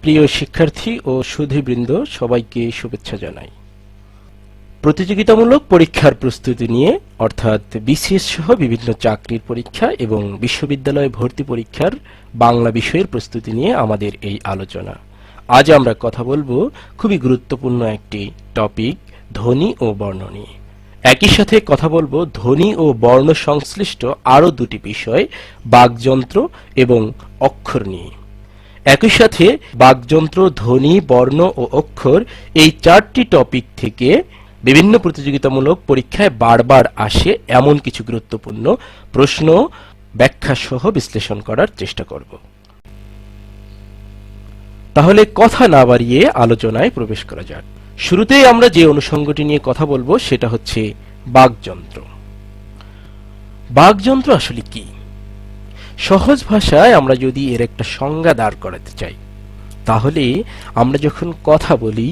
প্রিয় শিক্ষার্থী ও সুধীবৃন্দ, সবাইকে শুভেচ্ছা জানাই। প্রতিযোগিতামূলক পরীক্ষার প্রস্তুতি নিয়ে অর্থাৎ বিসিএস সহ বিভিন্ন চাকরির পরীক্ষা এবং বিশ্ববিদ্যালয় ভর্তি পরীক্ষার বাংলা বিষয়ের প্রস্তুতি নিয়ে আমাদের এই আলোচনা। আজ আমরা কথা বলবো খুবই গুরুত্বপূর্ণ একটি টপিক, ধ্বনি ও বর্ণ নিয়ে। একই সাথে কথা বলবো ধ্বনি ও বর্ণ সংশ্লিষ্ট আরও দুটি বিষয়, বাকযন্ত্র এবং অক্ষর নিয়ে। একই সাথে বাকযন্ত্র, ধ্বনি, বর্ণ ও অক্ষর এই চারটি টপিক থেকে বিভিন্ন প্রতিযোগিতামূলক পরীক্ষায় বারবার আসে এমন কিছু গুরুত্বপূর্ণ প্রশ্ন ব্যাখ্যা সহ বিশ্লেষণ করার চেষ্টা করব। তাহলে কথা না বাড়িয়ে আলোচনায় প্রবেশ করা যাক। শুরুতেই আমরা যে অনুষঙ্গটি নিয়ে কথা বলবো সেটা হচ্ছে বাকযন্ত্র। বাকযন্ত্র আসলে কি? সহজ ভাষায় আমরা যদি এর একটা সংজ্ঞা দাঁড় করাতে চাই, তাহলে আমরা যখন কথা বলি,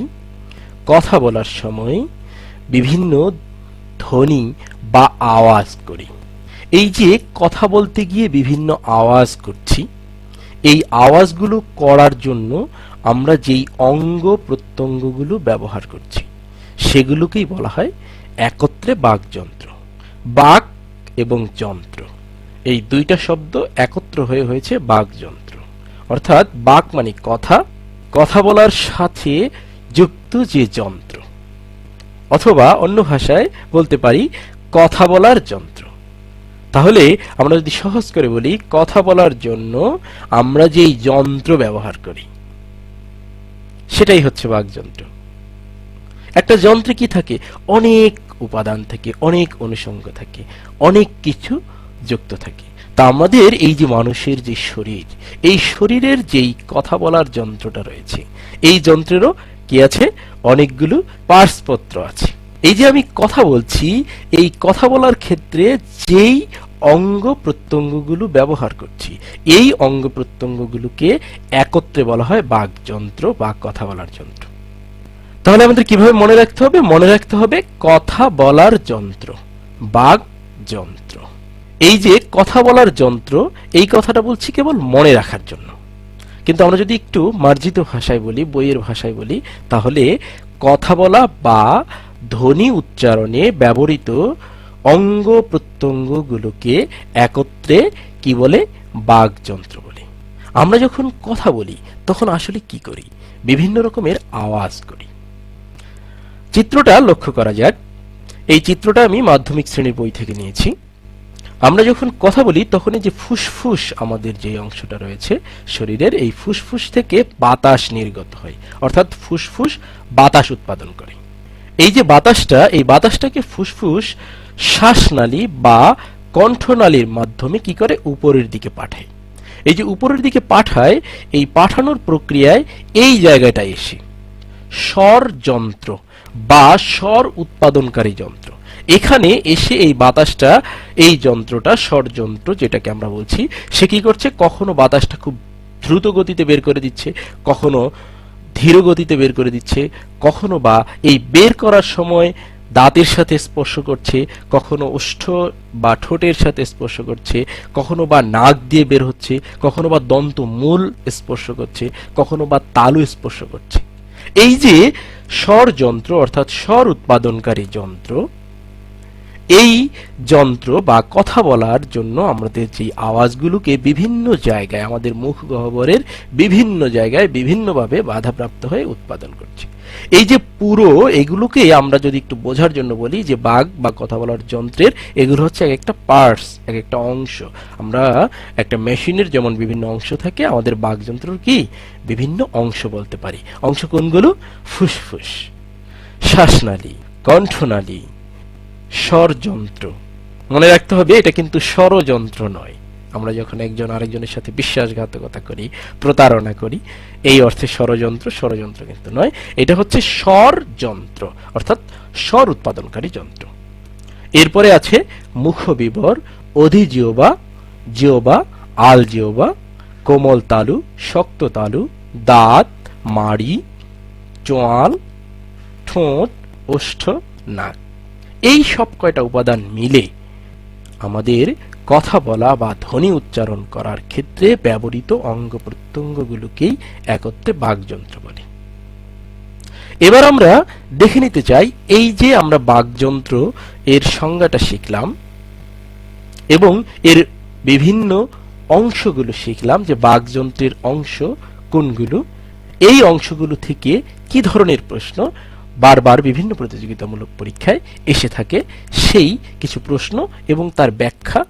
কথা বলার সময় বিভিন্ন ধ্বনি বা আওয়াজ করি। এই যে কথা বলতে গিয়ে বিভিন্ন আওয়াজ করছি, এই আওয়াজগুলো করার জন্য আমরা যেই অঙ্গ প্রত্যঙ্গগুলো ব্যবহার করছি সেগুলোকেই বলা হয় একত্রে বাকযন্ত্র। বাক এবং যন্ত্র এই দুইটা শব্দ একত্র হয়ে হয়েছে বাকযন্ত্র। অর্থাৎ বাক মানে কথা, কথা বলার সাথে যুক্ত যে যন্ত্র, অথবা অন্য ভাষায় বলতে পারি কথা বলার যন্ত্র। তাহলে আমরা যদি সহজ করে বলি, কথা বলার জন্য আমরা যেই যন্ত্র ব্যবহার করি সেটাই হচ্ছে বাকযন্ত্র। একটা যন্ত্রে কি থাকে? অনেক উপাদান থাকে, অনেক অনুষঙ্গ থাকে, অনেক কিছু যুক্ত থাকে। তা আমাদের এই যে মানুষের যে শরীর, এই শরীরের যেই কথা বলার যন্ত্রটা রয়েছে, এই যন্ত্রেরও কি আছে? অনেকগুলো পার্টসপত্র আছে। এই যে আমি কথা বলছি, এই কথা বলার ক্ষেত্রে যেই অঙ্গ প্রত্যঙ্গগুলো ব্যবহার করছি, এই অঙ্গ প্রত্যঙ্গগুলোকে একত্রে বলা হয় বাকযন্ত্র বা কথা বলার যন্ত্র। তাহলে আমাদের কিভাবে মনে রাখতে হবে? মনে রাখতে হবে কথা বলার যন্ত্র, বাকযন্ত্র। এই যে কথা বলার যন্ত্র, এই কথাটা বলছি কেবল মনে রাখার জন্য। কিন্তু আমরা যদি একটু মার্জিত ভাষায় বলি, বইয়ের ভাষায় বলি, তাহলে কথা বলা বা ধ্বনি উচ্চারণে ব্যবহৃত অঙ্গ প্রত্যঙ্গগুলোকে একত্রে কি বলে? বাকযন্ত্র বলে। আমরা যখন কথা বলি তখন আসলে কি করি? বিভিন্ন রকমের আওয়াজ করি। চিত্রটা লক্ষ্য করা যাক। এই চিত্রটা আমি মাধ্যমিক শ্রেণীর বই থেকে নিয়েছি। আমরা যখন কথা বলি তখন এই যে ফুসফুস, আমাদের যে অংশটা রয়েছে শরীরের, এই ফুসফুস থেকে বাতাস নির্গত হয়, অর্থাৎ ফুসফুস বাতাস উৎপাদন করে। এই যে বাতাসটা, এই বাতাসটাকে ফুসফুস শ্বাসনালী বা কণ্ঠনালীর মাধ্যমে কি করে? উপরের দিকে পাঠায়। এই যে উপরের দিকে পাঠায়, এই পাঠানোর প্রক্রিয়ায় এই জায়গাটায় এসে স্বর যন্ত্র বা স্বর উৎপাদনকারী যন্ত্র, এখানে এসে এই বাতাসটা, এই যন্ত্রটা স্বরযন্ত্র যেটাকে আমরা বলছি, সে কি করছে? কখনো বাতাসটা খুব দ্রুত গতিতে বের করে দিচ্ছে, কখনো ধীর গতিতে বের করে দিচ্ছে, কখনো বা এই বের করার সময় দাঁতের সাথে স্পর্শ করছে, কখনো ওষ্ঠ বা ঠোঁটের সাথে স্পর্শ করছে, কখনো বা নাক দিয়ে বের হচ্ছে, কখনো বা দন্তমূল স্পর্শ করছে, কখনো বা তালু স্পর্শ করছে। এই যে স্বর যন্ত্র অর্থাৎ স্বর উৎপাদনকারী যন্ত্র, এই যন্ত্র বা কথা বলার জন্য আমাদের যে আওয়াজগুলোকে বিভিন্ন জায়গায়, আমাদের মুখ গহ্বরের বিভিন্ন জায়গায় বিভিন্নভাবে বাধাপ্রাপ্ত হয়ে উৎপাদন করছে। এই যে পুরো এগুলোকে আমরা যদি একটু বোঝার জন্য বলি যে বাক বা কথা বলার যন্ত্রের এগুলো হচ্ছে এক একটা পার্টস, এক একটা অংশ। আমরা একটা মেশিনের যেমন বিভিন্ন অংশ থাকে, আমাদের বাকযন্ত্রের কি বিভিন্ন অংশ বলতে পারি। অংশ কোনগুলো? ফুসফুস, শ্বাসনালী, কণ্ঠনালী, স্বরযন্ত্র। মনে রাখতে হবে এটা কিন্তু স্বরযন্ত্র নয়। আমরা যখন একজন আরেকজনের সাথে বিশ্বাসঘাতকতা করি, প্রতারণা করি, এই অর্থে ষড়যন্ত্র, ষড়যন্ত্র কিন্তু নয়। এটা হচ্ছে স্বরযন্ত্র অর্থাৎ স্বর উৎপাদনকারী যন্ত্র। এরপরে আছে মুখবিবর, অধিজিহ্বা, জিহ্বা, আলজিহ্বা, কোমল তালু, শক্ত তালু, দাঁত, মাড়ি, চোয়াল, ঠোঁট, ওষ্ঠ, নাক। এই সব কয়টা উপাদান মিলে আমাদের কথা বলা বা ধ্বনি উচ্চারণ করার ক্ষেত্রে ব্যবহৃত অঙ্গ প্রত্যঙ্গগুলোকেই একত্রে বাকযন্ত্র বলে। এবার আমরা দেখে নিতে চাই, এই যে আমরা বাকযন্ত্র এর সংজ্ঞাটা শিখলাম এবং এর বিভিন্ন অংশগুলো শিখলাম, যে বাকযন্ত্রের অংশ কোনগুলো, এই অংশগুলো থেকে কি ধরনের প্রশ্ন বারবার বিভিন্ন প্রতিযোগিতামূলক পরীক্ষায় এসে থাকে, সেই কিছু প্রশ্ন এবং তার ব্যাখ্যা,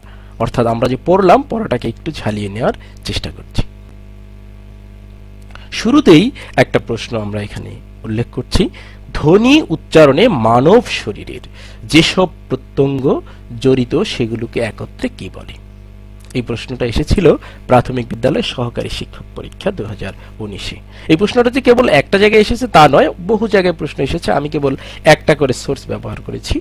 অর্থাৎ আমরা যে পড়লাম পড়াটাকে একটু ঝালিয়ে নেওয়ার চেষ্টা করছি। শুরুতেই একটা প্রশ্ন আমরা এখানে উল্লেখ করছি, ধ্বনি উচ্চারণে মানব শরীরের যেসব প্রত্যঙ্গ জড়িত সেগুলোকে একত্রে কি বলে? এই প্রশ্নটা এসেছিল প্রাথমিক বিদ্যালয় সহকারী শিক্ষক পরীক্ষা 2019-এ। এই প্রশ্নটা যে কেবল একটা জায়গায় এসেছে তা নয়, বহু জায়গায় প্রশ্ন এসেছে, আমি কেবল একটা করে সোর্স ব্যবহার করেছি।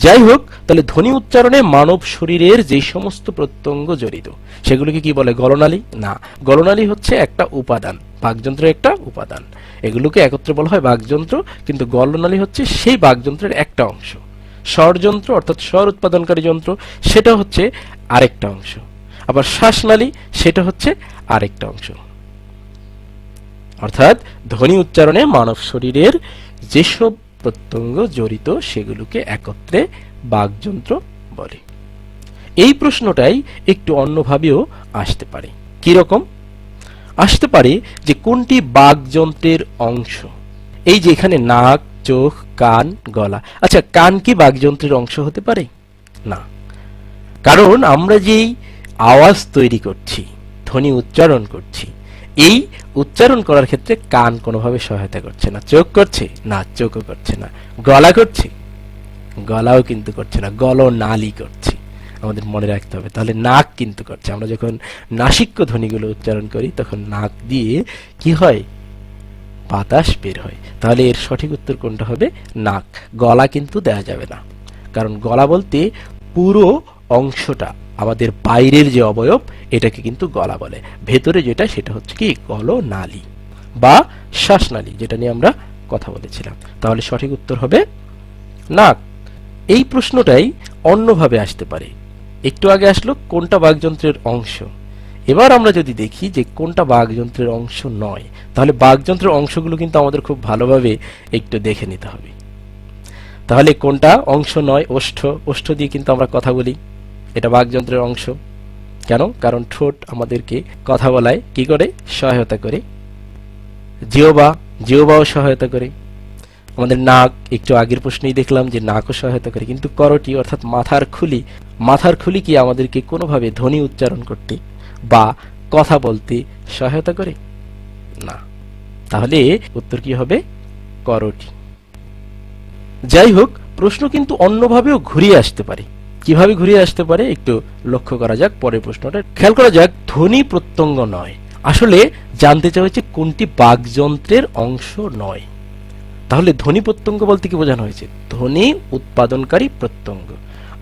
যাই হোক, তাহলে ধ্বনি উচ্চারণে মানব শরীরের যে সমস্ত প্রত্যঙ্গ জড়িত সেগুলোকে কি বলে? গলনালী? না, গলনালী হচ্ছে একটা উপাদান, বাকযন্ত্রের একটা উপাদান, এগুলোকে একত্রে বলা হয় বাকযন্ত্র, কিন্তু গলনালী হচ্ছে সেই বাকযন্ত্রের একটা অংশ। স্বরযন্ত্র অর্থাৎ স্বর উৎপাদনকারী যন্ত্র, সেটা হচ্ছে আরেকটা অংশ। আবার শ্বাসনালী, সেটা হচ্ছে আরেকটা অংশ। অর্থাৎ ধ্বনি উচ্চারণে মানব শরীরের যেসব প্রত্যঙ্গ জড়িত সেগুলোকে একত্রে বাকযন্ত্র বলে। এই প্রশ্নটাই একটু অন্যভাবেও আসতে পারে। কি রকম আসতে পারে? যে কোনটি বাকযন্ত্রের অংশ? এই যে এখানে নাক, চোখ, কান, গলা। আচ্ছা, কান কি বাকযন্ত্রের অংশ হতে পারে? না, কারণ আমরা যেই আওয়াজ তৈরি করছি, ধ্বনি উচ্চারণ করছি, এই উচ্চারণ করার ক্ষেত্রে কান কোনোভাবে সহায়তা করছে না। চোখ করছে? না, চোখও করছে না। গলা করছে? গলাও কিন্তু করছে না, গলনালী করছে। আমাদের মনে রাখতে হবে। তাহলে নাক কিন্তু করছে। আমরা যখন নাসিক্য ধ্বনিগুলো উচ্চারণ করি তখন নাক দিয়ে কি হয়? বাতাস বের হয়। তাহলে এর সঠিক উত্তর কোনটা হবে? নাক। গলা কিন্তু দেয়া যাবে না, কারণ গলা বলতে পুরো অংশটা, আমাদের বাইরের যে অবয়ব এটাকে কিন্তু গলা বলে, ভেতরে যেটা সেটা হচ্ছে কি? গলনালী বা শ্বাসনালী, যেটা নিয়ে আমরা কথা বলেছিলাম। তাহলে সঠিক উত্তর হবে নাক। এই প্রশ্নটাই অন্যভাবে আসতে পারে। একটু আগে আসলো কোনটা বাকযন্ত্রের অংশ, এবার আমরা যদি দেখি যে কোনটা বাকযন্ত্রের অংশ নয়, তাহলে বাকযন্ত্রের অংশগুলো কিন্তু আমাদের খুব ভালোভাবে একটু দেখে নিতে হবে। তাহলে কোনটা অংশ নয়? ওষ্ঠ। ওষ্ঠ দিয়ে কিন্তু আমরা কথা বলি, এটা বাকযন্ত্রের অংশ। কেন? কারণ ঠোঁট আমাদেরকে কথা বলায় কি করে? সহায়তা করে। জিহ্বা, জিহ্বাও সহায়তা করে। আমাদের নাক, একটু আগের প্রশ্নেই দেখলাম যে নাকও সহায়তা করে। কিন্তু করটি অর্থাৎ মাথার খুলি, মাথার খুলি কি আমাদেরকে কোনোভাবে ধ্বনি উচ্চারণ করতে বা কথা বলতে সহায়তা করে? না। তাহলে উত্তর কি হবে? করটি। যাই হোক, প্রশ্ন কিন্তু অন্যভাবেও ঘুরিয়ে আসতে পারে। কিভাবে ঘুরিয়ে আসতে পারে একটু লক্ষ্য করা যাক। পরের প্রশ্নটা খেয়াল করা যাক। ধ্বনি প্রত্যঙ্গ নয়, আসলে জানতে চাওয়া হচ্ছে কোনটি বাকযন্ত্রের অংশ নয়। তাহলে ধ্বনি প্রত্যঙ্গ বলতে কি বোঝানো হয়েছে? ধ্বনি উৎপাদনকারী প্রত্যঙ্গ,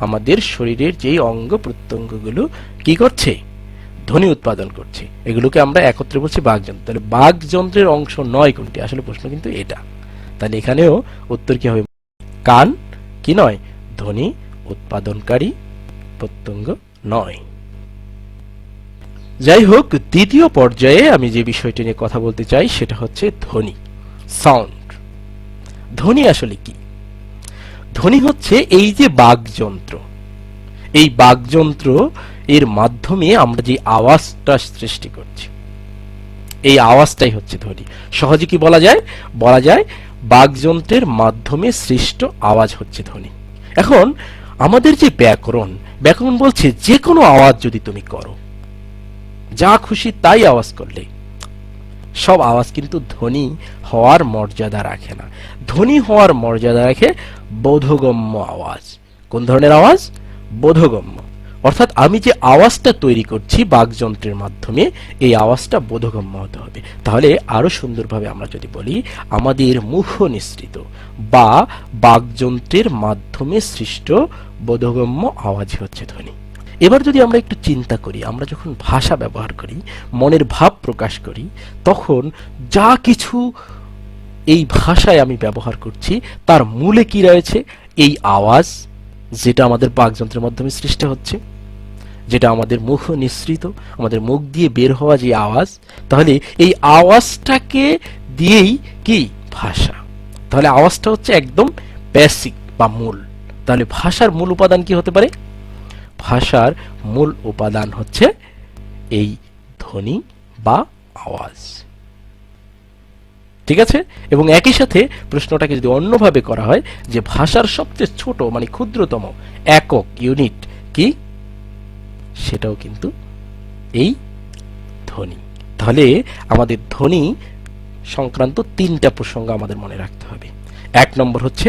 আমাদের শরীরের যেই অঙ্গ প্রত্যঙ্গগুলো কি করছে? ধ্বনি উৎপাদন করছে, এগুলোকে আমরা একত্রে বলছি বাকযন্ত্র। তাহলে বাকযন্ত্রের অংশ নয় কোনটি? আসলে প্রশ্ন কিন্তু এটা। তাহলে এখানেও উত্তর কি হবে? কান কি নয়? ধ্বনি উৎপাদনকারী প্রত্যঙ্গ নয়। যাই হোক, দ্বিতীয় পর্যায়ে আমি যে বিষয়টি নিয়ে কথা বলতে চাই সেটা হচ্ছে ধ্বনি, সাউন্ড। ধ্বনি আসলে কি? ধ্বনি হচ্ছে এই যে বাকযন্ত্র, এই বাকযন্ত্র এর মাধ্যমে আমরা যে আওয়াজটা সৃষ্টি করছি, এই আওয়াজটাই হচ্ছে ধ্বনি। সহজে কি বলা যায়? বলা যায় বাকযন্ত্রের মাধ্যমে সৃষ্ট আওয়াজ হচ্ছে ধ্বনি। এখন আমাদের যে ব্যাকরণ, ব্যাকরণ বলছে যে কোনো আওয়াজ যদি তুমি করো, যা খুশি তাই আওয়াজ করলে, সব আওয়াজ কিন্তু ধ্বনি হওয়ার মর্যাদা রাখে না। ধ্বনি হওয়ার মর্যাদা রাখে বোধগম্য আওয়াজ। কোন ধরনের আওয়াজ? বোধগম্য। অর্থাৎ আমি যে আওয়াজটা তৈরি করছি বাকযন্ত্রের মাধ্যমে, এই আওয়াজটা বোধগম্য হতে হবে। তাহলে আরো সুন্দরভাবে আমরা যদি বলি, আমাদের মুখ নিঃসৃত বা বাকযন্ত্রের মাধ্যমে সৃষ্ট বোধগম্য আওয়াজ হচ্ছে ধ্বনি। এবার যদি আমরা একটু চিন্তা করি, আমরা যখন ভাষা ব্যবহার করি, মনের ভাব প্রকাশ করি, তখন যা কিছু এই ভাষায় আমি ব্যবহার করছি তার মূলে কি রয়েছে? এই আওয়াজ, যেটা আমাদের বাকযন্ত্রের মাধ্যমে সৃষ্টি হচ্ছে। যেটা আমাদের মুখ নিঃসৃত, আমাদের মুখ দিয়ে বের হওয়া যে আওয়াজ, তাহলে এই আওয়াজটাকে দিয়েই কি ভাষা। তাহলে আওয়াজটা হচ্ছে একদম বেসিক বা মূল। তাহলে ভাষার মূল উপাদান কি হতে পারে? ভাষার মূল উপাদান হচ্ছে এই ধ্বনি বা আওয়াজ। ঠিক আছে? এবং একই সাথে প্রশ্নটাকে যদি অন্যভাবে করা হয় যে ভাষার সবচেয়ে ছোট মানে ক্ষুদ্রতম একক ইউনিট কি, সেটাও কিন্তু এই ধ্বনি। তাহলে আমাদের ধ্বনি সংক্রান্ত তিনটা প্রসঙ্গ আমাদের মনে রাখতে হবে। এক নম্বর হচ্ছে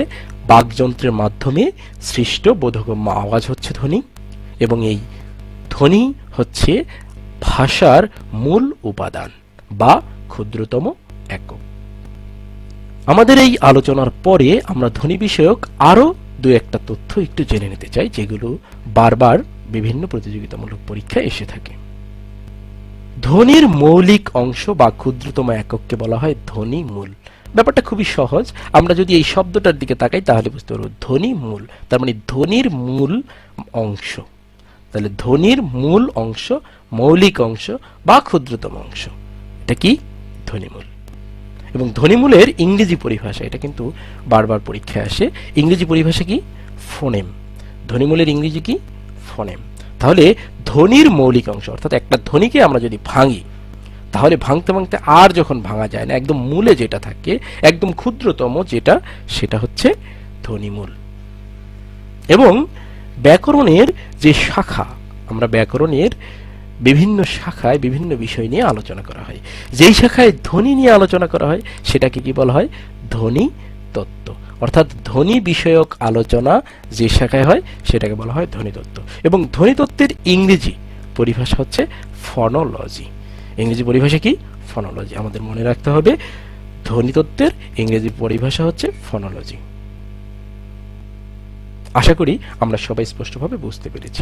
বাকযন্ত্রের মাধ্যমে সৃষ্ট বোধগম্য আওয়াজ হচ্ছে ধ্বনি, এবং এই ধ্বনি হচ্ছে ভাষার মূল উপাদান বা ক্ষুদ্রতম একক। আমাদের এই আলোচনার পরে আমরা ধ্বনি বিষয়ক আরো দু একটা তথ্য একটু জেনে নিতে চাই, যেগুলো বারবার বিভিন্ন প্রতিযোগিতামূলক পরীক্ষায় এসে থাকে। ধ্বনির মৌলিক অংশ বা ক্ষুদ্রতম একককে বলা হয় ধ্বনি মূল। ব্যাপারটা খুবই সহজ। আমরা যদি এই শব্দটার দিকে তাকাই তাহলে বুঝতে পারবো ধ্বনি মূল, তার মানে ধ্বনির মূল অংশ। তাহলে ধ্বনির মূল অংশ, মৌলিক অংশ বা ক্ষুদ্রতম অংশ, এটা কি? ধ্বনিমূল। এবং ধ্বনিমূলের ইংরেজি পরিভাষা, এটা কিন্তু বারবার পরীক্ষায় আসে, ইংরেজি পরিভাষা কি? ফোনেম। ধ্বনিমূলের ইংরেজি কি? ফোনেম। তাহলে ধ্বনির মৌলিক অংশ, অর্থাৎ একটা ধ্বনিকে আমরা যদি ভাঙি, তাহলে ভাঙতে ভাঙতে আর যখন ভাঙা যায় না, একদম মূলে যেটা থাকে, একদম ক্ষুদ্রতম যেটা, সেটা হচ্ছে ধ্বনিমূল। এবং ব্যাকরণের যে শাখা, আমরা ব্যাকরণের বিভিন্ন শাখায় বিভিন্ন বিষয় নিয়ে আলোচনা করা হয়, যেই শাখায় ধ্বনি নিয়ে আলোচনা করা হয় সেটাকে কি বলা হয়? ধ্বনি তত্ত্ব। অর্থাৎ ধ্বনি বিষয়ক আলোচনা যে শাখায় হয় সেটাকে বলা হয় ধ্বনি তত্ত্ব। এবং ধ্বনি তত্ত্বের ইংরেজি পরিভাষা হচ্ছে ফনোলজি। ইংরেজি পরিভাষা কি? ফনোলজি। আমাদের মনে রাখতে হবে ধ্বনি তত্ত্বের ইংরেজি পরিভাষা হচ্ছে ফনোলজি। আশা করি আমরা সবাই স্পষ্টভাবে বুঝতে পেরেছি।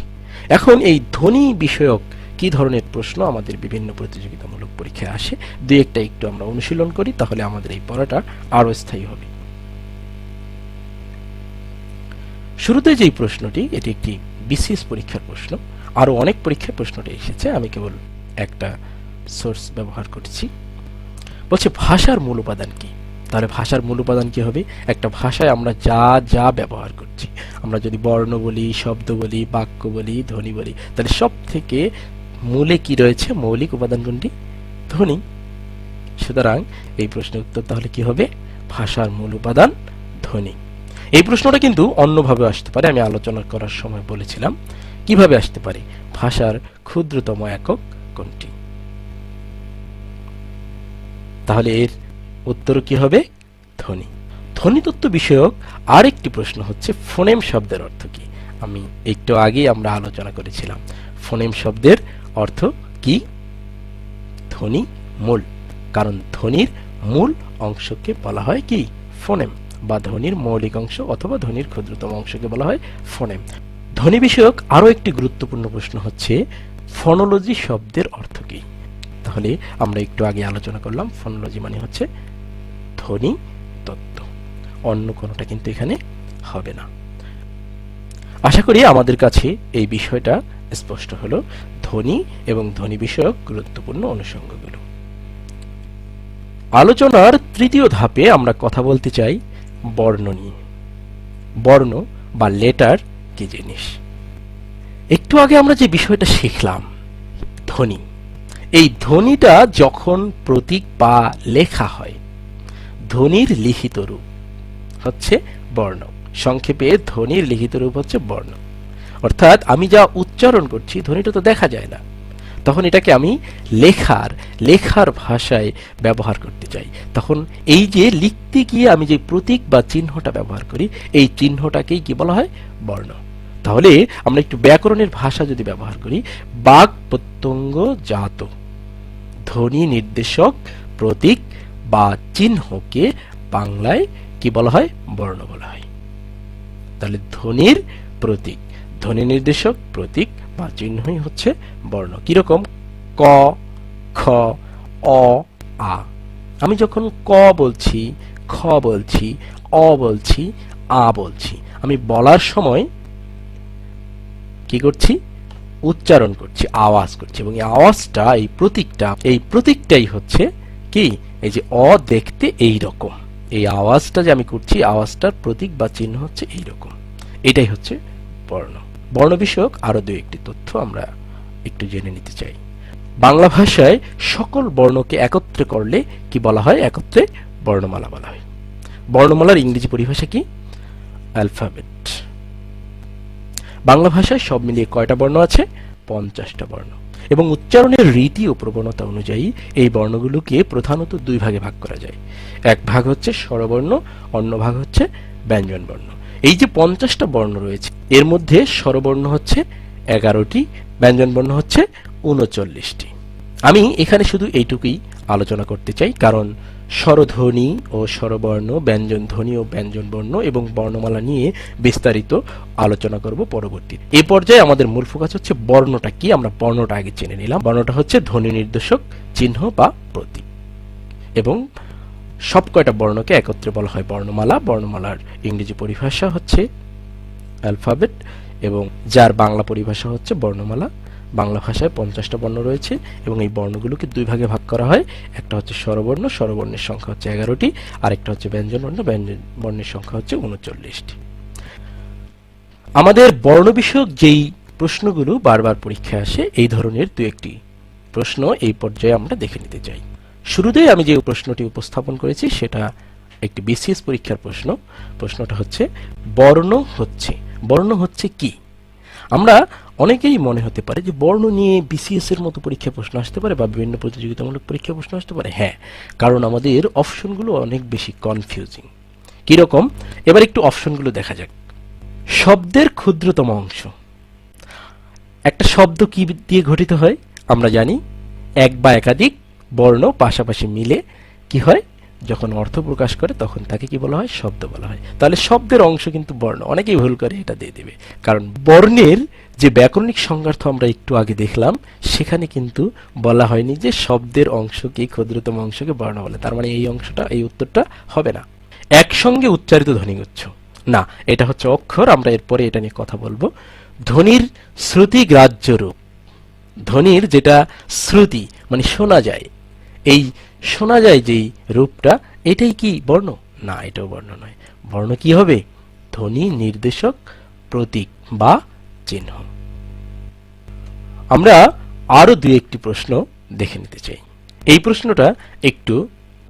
এখন এই ধ্বনি বিষয়ক কি ধরনের প্রশ্ন আমাদের বিভিন্ন প্রতিযোগিতামূলক পরীক্ষায় আসে, দুই একটা একটু আমরা অনুশীলন করি, তাহলে আমাদের এই পড়াটা আরো স্থায়ী হবে। শুরুতে যেই প্রশ্নটি, এটি একটি বিসিএস পরীক্ষার প্রশ্ন, আরো অনেক পরীক্ষায় প্রশ্নটি এসেছে, আমি কেবল একটা সোর্স ব্যবহার করছি। বলছে ভাষার মূল উপাদান কি? তাহলে ভাষার মূল উপাদান কি হবে? একটা ভাষায় আমরা যা যা ব্যবহার করছি, আমরা যদি বর্ণ বলি, শব্দ বলি, বাক্য বলি, ধ্বনি বলি, তাহলে সব থেকে মূলে কি রয়েছে? মৌলিক উপাদান কোনটি? ধ্বনি। সুতরাং এই প্রশ্নের উত্তর তাহলে কি হবে? ভাষার মূল উপাদান ধ্বনি। এই প্রশ্নটা কিন্তু অন্যভাবে আসতে পারে, আমি আলোচনা করার সময় বলেছিলাম কিভাবে আসতে পারে। ভাষার ক্ষুদ্রতম একক কোনটি? তাহলে এর উত্তর কি হবে? ধ্বনি। ধ্বনিতত্ত্ব বিষয়ক আরেকটি প্রশ্ন হচ্ছে ফোনেম শব্দের অর্থ কি? আমি একটু আগেই আমরা আলোচনা করেছিলাম ফোনেম শব্দের অর্থ কি? ধ্বনি মূল। কারণ ধ্বনির মূল অংশকে বলা হয় কি? ফোনেম, বা ধ্বনির মৌলিক অংশ অথবা ধ্বনির ক্ষুদ্রতম অংশকে বলা হয় ফোনেম। ধ্বনি বিষয়ক আরো একটি গুরুত্বপূর্ণ প্রশ্ন হচ্ছে ফনোলজি শব্দের অর্থ কি? তাহলে আমরা একটু আগে আলোচনা করলাম ফনোলজি মানে হচ্ছে ধ্বনি তত্ত্ব, অন্য কোনোটা কিন্তু এখানে হবে না। আশা করি আমাদের কাছে এই বিষয়টা স্পষ্ট হলো, ধ্বনি এবং ধ্বনি বিষয়ক গুরুত্বপূর্ণ অনুষঙ্গগুলো। আলোচনার তৃতীয় ধাপে আমরা কথা বলতে চাই বর্ণ নিয়ে। বর্ণ বা লেটার কি জিনিস? একটু আগে আমরা যে বিষয়টা শিখলাম ধ্বনি, এই ধ্বনিটা যখন প্রতীক বা লেখা হয়, ধ্বনির লিখিত রূপ হচ্ছে বর্ণ। সংক্ষেপে ধ্বনির লিখিত রূপ হচ্ছে বর্ণ। অর্থাৎ আমি যা উচ্চারণ করছি ধ্বনিটা তো দেখা যায় না, তখন এটাকে আমি লেখার ভাষায় ব্যবহার করতে চাই। তখন এই যে লিখতে গিয়ে আমি যে প্রতীক বা চিহ্নটা ব্যবহার করি, এই চিহ্নটাকেই কি বলা হয়? বর্ণ। তাহলে আমরা একটু ব্যাকরণের ভাষা যদি ব্যবহার করি, বাক প্রত্যঙ্গ জাত ধ্বনি নির্দেশক প্রতীক বা চিহ্নকে বাংলায় কি বলা হয়? বর্ণ বলা হয়। তাহলে ধ্বনির প্রতীক, ধ্বনি নির্দেশক প্রতীক বা চিহ্নই হচ্ছে বর্ণ। কিরকম? ক, খ, অ, আ। আমি যখন ক বলছি, খ বলছি, অ বলছি, আ বলছি, আমি বলার সময় কি করছি? উচ্চারণ করছি, আওয়াজ করছি, এবং এই আওয়াজটা, এই প্রতীকটাই হচ্ছে কি, এই যে অ দেখতে এই রকম, এই আওয়াজটা যে আমি করছি, আওয়াজটার প্রতীক বা চিহ্ন হচ্ছে এই রকম। এটাই হচ্ছে বর্ণ। বর্ণ বিষয়ক আরো দুই একটি তথ্য আমরা একটু জেনে নিতে চাই। বাংলা ভাষায় সকল বর্ণকে একত্রে করলে কি বলা হয়? একত্রে বর্ণমালা বলা হয়। বর্ণমালার ইংরেজি পরিভাষা কি? অ্যালফাবেট। বাংলা ভাষায় সব মিলিয়ে কয়টা বর্ণ আছে? 50টা বর্ণ। এবং উচ্চারণের রীতি ও প্রবণতা অনুযায়ী এই বর্ণগুলোকে প্রধানত দুই ভাগে ভাগ করা যায়। এক ভাগ হচ্ছে স্বরবর্ণ, অন্য ভাগ হচ্ছে ব্যঞ্জন বর্ণ। এই যে 50টা বর্ণ রয়েছে, এর মধ্যে স্বরবর্ণ হচ্ছে 11টি, ব্যঞ্জন বর্ণ হচ্ছে 39টি। আমি এখানে শুধু এইটুকুই আলোচনা করতে চাই, কারণ স্বরধ্বনি ও স্বরবর্ণ, ব্যঞ্জন ধ্বনি ও ব্যঞ্জন বর্ণ এবং বর্ণমালা নিয়ে বিস্তারিত আলোচনা করব পরবর্তীতে। এই পর্যায়ে আমাদের মূল ফোকাস হচ্ছে বর্ণটা কি। আমরা বর্ণটা আগে জেনে নিলাম। বর্ণটা হচ্ছে ধ্বনি নির্দেশক চিহ্ন বা প্রতীক, এবং সব কয়টা বর্ণকে একত্রে বলা হয় বর্ণমালা। বর্ণমালার ইংরেজি পরিভাষা হচ্ছে অ্যালফাবেট, এবং যার বাংলা পরিভাষা হচ্ছে বর্ণমালা। বাংলা ভাষায় 50টা বর্ণ রয়েছে এবং এই বর্ণগুলোকে দুই ভাগে ভাগ করা হয়। একটা হচ্ছে স্বরবর্ণ, স্বরবর্ণের সংখ্যা হচ্ছে 11টি, আরেকটা হচ্ছে ব্যঞ্জন বর্ণ, ব্যঞ্জন বর্ণের সংখ্যা হচ্ছে 39টি। আমাদের বর্ণ বিষয়ক যেই প্রশ্নগুলো বারবার পরীক্ষায় আসে, এই ধরনের দু একটি প্রশ্ন এই পর্যায়ে আমরা দেখে নিতে চাই। শুরুতেই আমি যে প্রশ্নটি উপস্থাপন করেছি সেটা একটি বিসিএস পরীক্ষার প্রশ্ন। প্রশ্নটা হচ্ছে বর্ণ হচ্ছে কি? আমরা অনেকেই মনে হতে পারে যে বর্ণ নিয়ে বিসিএস এর মতো পরীক্ষা প্রশ্ন আসতে পারে বা বিভিন্ন প্রতিযোগিতামূলক পরীক্ষা প্রশ্ন আসতে পারে। হ্যাঁ, কারণ আমাদের অপশনগুলো অনেক বেশি কনফিউজিং। কিরকম? এবার একটু অপশনগুলো দেখা যাক। শব্দের ক্ষুদ্রতম অংশ। একটা শব্দ কি দিয়ে গঠিত হয়? আমরা জানি এক বা একাধিক বর্ণ পাশাপাশি মিলে কি হয়, যখন অর্থ প্রকাশ করে তখন তাকে কি বলা হয়? শব্দ বলা হয়। তাহলে শব্দের অংশ কিন্তু বর্ণ। অনেকেই ভুল করে এটা দিয়ে দেবে, কারণ বর্ণের যে ব্যাকরণিক সংজ্ঞার্থ আমরা একটু আগে দেখলাম, সেখানে কিন্তু বলা হয়নি যে শব্দের অংশকে, ক্ষুদ্রতম অংশকে বর্ণ বলে। তার মানে এই অংশটা, এই উত্তরটা হবে না। একসঙ্গে উচ্চারিত ধ্বনিগুচ্ছ, না, এটা হচ্ছে অক্ষর। আমরা এরপরে এটা নিয়ে কথা বলবো। ধ্বনির শ্রুতি গ্রাহ্য রূপ, ধ্বনির যেটা শ্রুতি মানে শোনা যায়, এই শোনা যায় যেই রূপটা, এটাই কি বর্ণ? না, এটাও বর্ণ নয়। বর্ণ কি হবে? ধ্বনি নির্দেশক প্রতীক বা চিহ্ন। আমরা আরো দুই একটি প্রশ্ন দেখে নিতে চাই। এই প্রশ্নটা একটু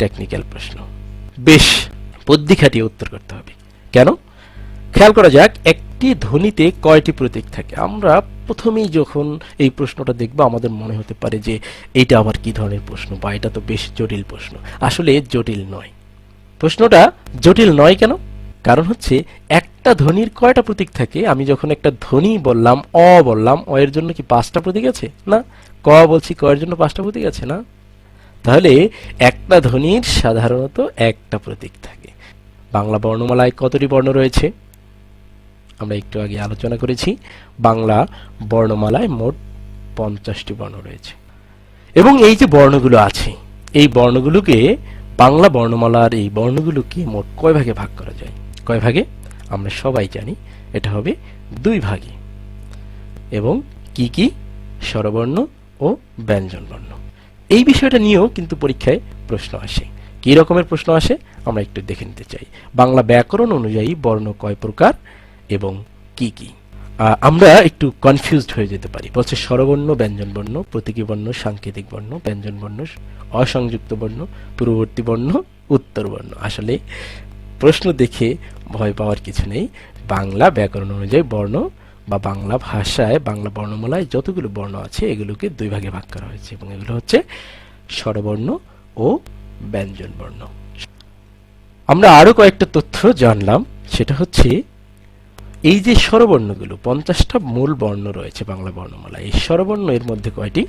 টেকনিক্যাল প্রশ্ন, বেশ বুদ্ধি খাটিয়ে উত্তর করতে হবে। কেন? খেয়াল করা যাক, একটি ধ্বনিতে কয়টি প্রতীক থাকে। আমরা প্রথমেই যখন এই প্রশ্নটা দেখব, আমাদের মনে হতে পারে যে এইটা আবার কি ধরনের প্রশ্ন, বা এটা তো বেশ জটিল প্রশ্ন। আসলে জটিল নয়। প্রশ্নটা জটিল নয় কেন? কারণ হচ্ছে একটা ধ্বনির কয়টা প্রতীক থাকে। আমি যখন একটা ধ্বনি বললাম, বললাম, এর জন্য কি 5টা প্রতীক আছে? না। ক বলছি, ক এর জন্য 5টা প্রতীক আছে? না। তাহলে একটা ধ্বনির সাধারণত একটা প্রতীক থাকে। বাংলা বর্ণমালায় কতটি বর্ণ রয়েছে? আমরা একটু আগে আলোচনা করেছি, বাংলা বর্ণমালায় মোট 50টি বর্ণ রয়েছে। এবং এই যে বর্ণগুলো আছে, এই বর্ণগুলোকে, বাংলা বর্ণমালার এই বর্ণগুলোকে মোট কয় ভাগে ভাগ করা যায়? কয় ভাগে? আমরা সবাই জানি এটা হবে 2 ভাগে। এবং কি কি? স্বরবর্ণ ও ব্যঞ্জন বর্ণ। এই বিষয়টা নিয়েও কিন্তু পরীক্ষায় প্রশ্ন আসে। কি রকমের প্রশ্ন আসে আমরা একটু দেখে নিতে চাই। বাংলা ব্যাকরণ অনুযায়ী বর্ণ কয় প্রকার এবং কি কি? আমরা একটু কনফিউজড হয়ে যেতে পারি। বলছে স্বরবর্ণ, ব্যঞ্জন বর্ণ, প্রতীকী বর্ণ, সাংকেতিক বর্ণ, ব্যঞ্জন বর্ণ, অসংযুক্ত বর্ণ, পূর্ববর্তী বর্ণ, উত্তর বর্ণ। আসলে প্রশ্ন দেখে ভয় পাওয়ার কিছু নেই। বাংলা ব্যাকরণ অনুযায়ী বর্ণ বা বাংলা ভাষায়, বাংলা বর্ণমালায় যতগুলো বর্ণ আছে, এগুলোকে 2 ভাগে ভাগ করা হয়েছে, এবং এগুলো হচ্ছে স্বরবর্ণ ও ব্যঞ্জন বর্ণ। আমরা আরো কয়েকটা তথ্য জানলাম। সেটা হচ্ছে এই যে স্বরবর্ণগুলো, 50টা মূল বর্ণ রয়েছে বাংলা বর্ণমালায়। এই স্বরবর্ণ এর মধ্যে কয়টি?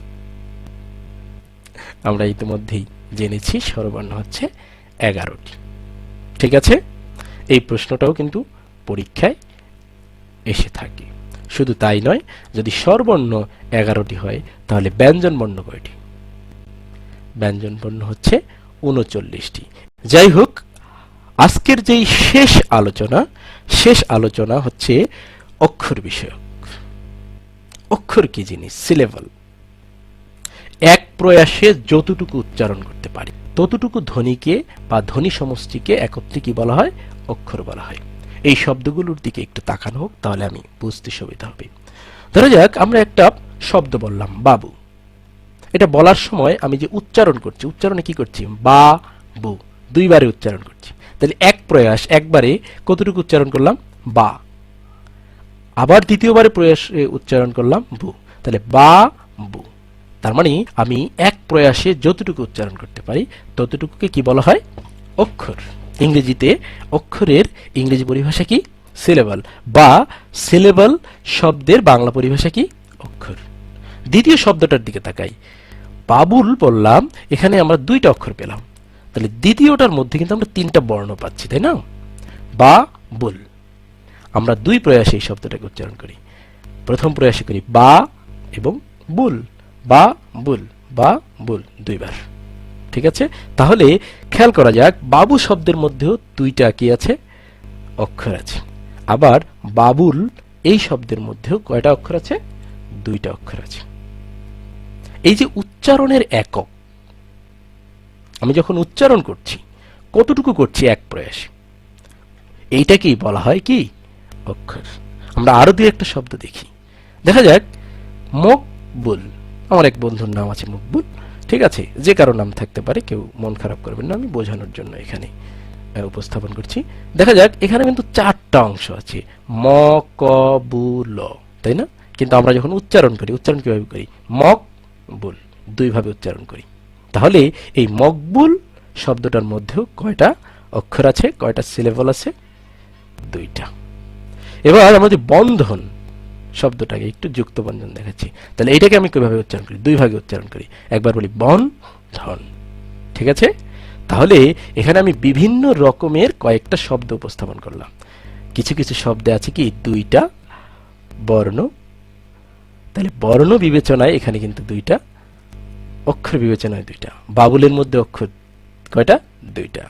আমরা ইতিমধ্যেই জেনেছি স্বরবর্ণ হচ্ছে 11টি। ঠিক আছে? এই প্রশ্নটাও কিন্তু পরীক্ষায় এসে থাকে। শুধু তাই নয়, যদি স্বরবর্ণ 11টি হয়, তাহলে ব্যঞ্জন বর্ণ কয়টি? ব্যঞ্জন বর্ণ হচ্ছে 39টি। যাই হোক, আজকের যেই শেষ আলোচনা হচ্ছে অক্ষর বিষয়ক। অক্ষর কি জিনিস? সিলেবল। এক প্রয়াসে যতটুকু উচ্চারণ করতে পারি ততটুকু ধ্বনিকে বা ধ্বনি সমষ্টিকে একত্রে কি বলা হয়? অক্ষর বলা হয়। এই শব্দগুলোর দিকে একটু তাকানো হোক, তাহলে আমি বুঝতে সুবিধা হবে। ধরা যাক আমরা একটা শব্দ বললাম বাবু। এটা বলার সময় আমি যে উচ্চারণ করছি, উচ্চারণে কি করছি? বা বু, দুইবারে উচ্চারণ করছি। তাহলে এক প্রয়াস, একবারে কতটুকু উচ্চারণ করলাম? বা। আবার দ্বিতীয়বারে প্রয়াসে উচ্চারণ করলাম বু, তাহলে বা বু। তার মানে আমি এক প্রয়াসে যতটুকু উচ্চারণ করতে পারি ততটুকুকে কি বলা হয়? অক্ষর। ইংরেজিতে অক্ষরের ইংরেজি পরিভাষা কি? সিলেবল, বা সিলেবল শব্দের বাংলা পরিভাষা কি? অক্ষর। দ্বিতীয় শব্দটার দিকে তাকাই, বাবুল বললাম, এখানে আমরা দুইটা অক্ষর পেলাম, তাহলে দ্বিতীয়টার মধ্যে কিন্তু আমরা তিনটা বর্ণ পাচ্ছি, তাই না? বা বুল। আমরা দুই প্রয়াসে এই শব্দটাকে উচ্চারণ করি। প্রথম প্রয়াসে করি বা এবং বুল, বা বুল, বা বুল, দুইবার। ঠিক আছে, তাহলে খেয়াল করা যাক, বাবু শব্দের মধ্যেও দুইটা কি আছে? অক্ষর আছে। আবার বাবুল এই শব্দের মধ্যেও কয়টা অক্ষর আছে? দুইটা অক্ষর আছে। এই যে উচ্চারণের একক, আমি যখন উচ্চারণ করছি কতটুকু করছি এক প্রয়াসে, এইটাকেই বলা হয় কি? অক্ষর। আমরা আরো দুই একটা শব্দ দেখি। দেখা যাক, মকবুল। আমার এক বন্ধুর নাম আছে মকবুল, ঠিক আছে, যে কারো নাম থাকতে পারে, কেউ মন খারাপ করবেন না, আমি বোঝানোর জন্য এখানে উপস্থাপন করছি। দেখা যাক, এখানে কিন্তু চারটা অংশ আছে, ম ক বু ল, তাই না? কিন্তু আমরা যখন উচ্চারণ করি, উচ্চারণ কিভাবে করি? মকবুল, দুইভাবে উচ্চারণ করি। তাহলে এই মকবুল শব্দটার মধ্যেও কয়টা অক্ষর আছে, কয়টা সিলেবল আছে? দুইটা। এবার আমাদের বন্ধন শব্দটাকে একটু যুক্ত বন্ধন দেখাচ্ছি, তাহলে এটাকে আমি কিভাবে উচ্চারণ করি? দুই ভাগে উচ্চারণ করি। একবার বলি বন্ধন, ঠিক আছে? তাহলে এখানে আমি বিভিন্ন রকমের কয়েকটা শব্দ উপস্থাপন করলাম। কিছু কিছু শব্দে আছে কি? দুইটা বর্ণ, তাহলে বর্ণ বিবেচনায় এখানে কিন্তু দুইটা, অক্ষর বিবেচনায় দুইটা। বাবুলের মধ্যে অক্ষর কয়টা? দুইটা।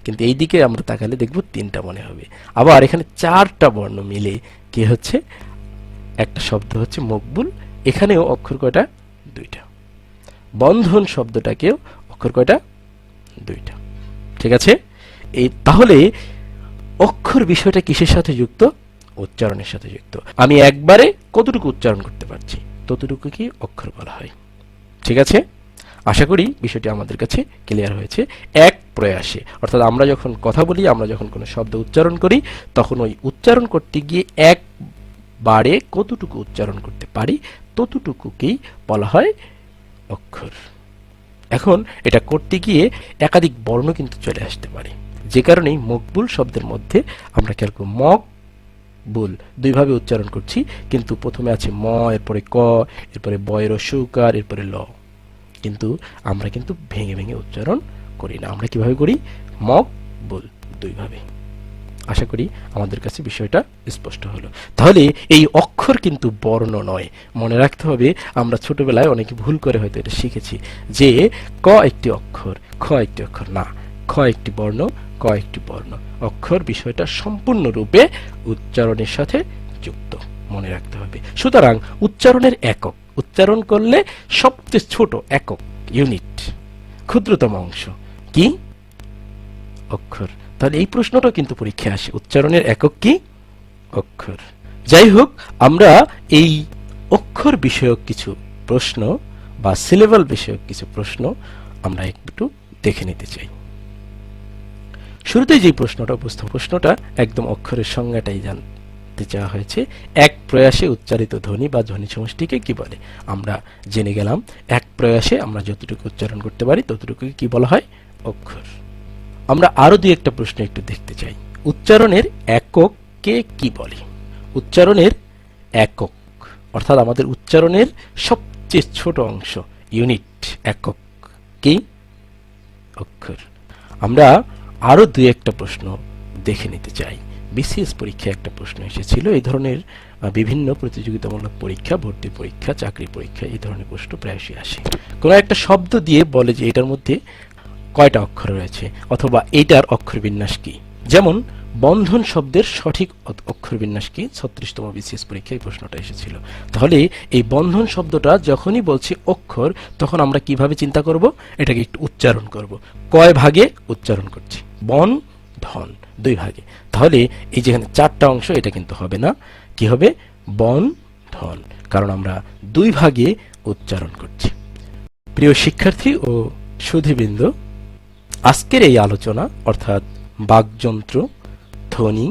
কিন্তু এই দিকে আমরা তাকালে দেখব তিনটা মনে হবে। আবার এখানে চারটা বর্ণ মিলে কি হচ্ছে? একটা শব্দ হচ্ছে মকবুল, এখানেও অক্ষর কয়টা? দুইটা। বন্ধন শব্দটাকেও অক্ষর কয়টা? দুইটা। ঠিক আছে, এই তাহলে অক্ষর বিষয়টা কিসের সাথে যুক্ত? উচ্চারণের সাথে যুক্ত। আমি একবারে কতটুকু উচ্চারণ করতে পারছি ততটুকু কি অক্ষর বলা হয়। ঠিক আছে, আশা করি বিষয়টি আমাদের কাছে ক্লিয়ার হয়েছে। এক প্রয়াসে, অর্থাৎ আমরা যখন কথা বলি, আমরা যখন কোনো শব্দ উচ্চারণ করি, তখন ওই উচ্চারণ করতে গিয়ে একবারে কতটুকু উচ্চারণ করতে পারি ততটুকুকেই বলা হয় অক্ষর। এখন এটা করতে গিয়ে একাধিক বর্ণ কিন্তু চলে আসতে পারে, যে কারণেই মকবুল শব্দের মধ্যে আমরা খেয়াল করব, মকবুল দুইভাবে উচ্চারণ করছি, কিন্তু প্রথমে আছে ম, এরপরে ক, এরপরে বয়ের সুকার, এরপরে ল, কিন্তু আমরা কিন্তু ভেঙে ভেঙে উচ্চারণ করি না। আমরা কিভাবে করি? মকবুল, দুইভাবে। আশা করি আমাদের কাছে বিষয়টা স্পষ্ট হলো। তাহলে এই অক্ষর কিন্তু বর্ণ নয়, মনে রাখতে হবে। আমরা ছোটবেলায় অনেকে ভুল করে হয়তো এটা শিখেছি যে ক একটি অক্ষর, খ একটি অক্ষর। না, খ একটি বর্ণ, ক একটি বর্ণ। অক্ষর বিষয়টা সম্পূর্ণরূপে উচ্চারণের সাথে যুক্ত, মনে রাখতে হবে। সুতরাং উচ্চারণের একক, উচ্চারণ করলে সবচেয়ে ছোট একক, ইউনিট, ক্ষুদ্রতম অংশ কি? অক্ষর। তাহলে এই প্রশ্নটা কিন্তু পরীক্ষায় আসে, উচ্চারণের একক কি? অক্ষর। যাই হোক, আমরা এই অক্ষর বিষয়ক কিছু প্রশ্ন বা সিলেবল বিষয়ক কিছু প্রশ্ন আমরা একটু দেখে নিতে চাই। শুরুতেই যে প্রশ্নটা উপস্থাপন, প্রশ্নটা একদম অক্ষরের সংজ্ঞাটাই জানতে চাওয়া হয়েছে। এক প্রয়াসে উচ্চারিত ধ্বনি বা ধ্বনি সমষ্টিকে কি বলে? আমরা জেনে গেলাম, এক প্রয়াসে আমরা যতটুকু উচ্চারণ করতে পারি ততটুকু কি বলা হয়? অক্ষর। আমরা আরো দুই একটা প্রশ্ন একটু দেখতে চাই। উচ্চারণের একককে কি বলে? উচ্চারণের একক, অর্থাৎ আমাদের উচ্চারণের সবচেয়ে ছোট অংশ, ইউনিট, একক কি? অক্ষর। আমরা আরো দুই একটা প্রশ্ন দেখে নিতে চাই। বিসিএস পরীক্ষায় একটা প্রশ্ন এসেছিল, এই ধরনের বিভিন্ন প্রতিযোগিতামূলক পরীক্ষা, ভর্তি পরীক্ষা, চাকরি পরীক্ষা, এই ধরনের প্রশ্ন প্রায়শই আসে। কোনো একটা শব্দ দিয়ে বলে যে এটার মধ্যে কয়টা অক্ষর রয়েছে, অথবা এটার অক্ষর বিন্যাস কি। যেমন বন্ধন শব্দের সঠিক অক্ষর বিন্যাস কি? 36তম বিসিএস পরীক্ষায় এই প্রশ্নটা এসেছিল। তাহলে এই বন্ধন শব্দটা যখনই বলছি অক্ষর, তখন আমরা কিভাবে চিন্তা করব? এটাকে একটু উচ্চারণ করব। কয় ভাগে উচ্চারণ করছি? বন ধন, 2 ভাগে। তাহলে এই যেখানে 4টা অংশ, এটা কিন্তু হবে না। কি হবে? বন ধন, কারণ আমরা 2 ভাগে উচ্চারণ করছি। প্রিয় শিক্ষার্থী ও সুধীবৃন্দ, আজকের এই আলোচনা অর্থাৎ বাকযন্ত্র, ধ্বনি,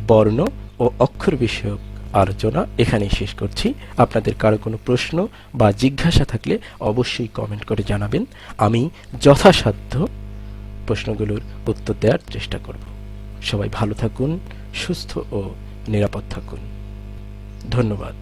বর্ণ ও অক্ষর বিষয়ক আলোচনা এখানেই শেষ করছি। আপনাদের কারো কোনো প্রশ্ন বা জিজ্ঞাসা থাকলে অবশ্যই কমেন্ট করে জানাবেন। আমি যথাসাধ্য প্রশ্নগুলোর উত্তর দেওয়ার চেষ্টা করব। সবাই ভালো থাকুন, সুস্থ ও নিরাপদ থাকুন। ধন্যবাদ।